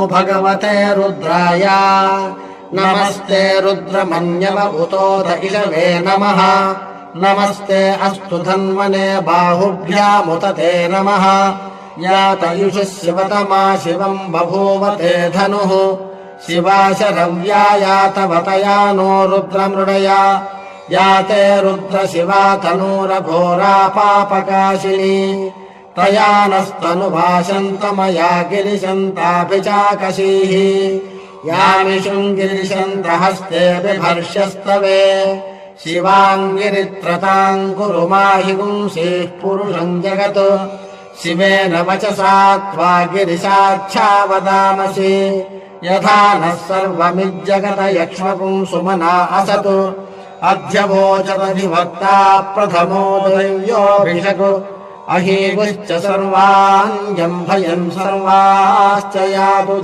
भगवते रुद्राय नमस्ते रुद्रमन्यवभूतोऽध इषवे नमः नमस्ते अस्तु धन्वने बाहुभ्यामुत ते नमः यातयुषः शिवतमा शिवम् बभूवते धनुः शिवा शरव्या यातवतया नो रुद्रमृडया याते रुद्रशिवा तनूरघोरा पापकाशिनी तया नस्तनुभाषन्तमया गिरिशन्ताभिचाकशीः यामिषुम् गिरिशन्तहस्ते बिभर्ष्यस्तवे शिवाङ्गिरित्रताम् कुरु माहि पुंसीः पुरुषम् जगत् शिवेन वचसा त्वा गिरिशाख्यावदामसि यथा नः सर्वमिज्जगत यक्ष्मपुंसुमना असतु अध्यवोचदधिभक्ता प्रथमो दैव्योऽभिषक् अहीगुश्च सर्वान् जम्भयन् सर्वाश्च यातु।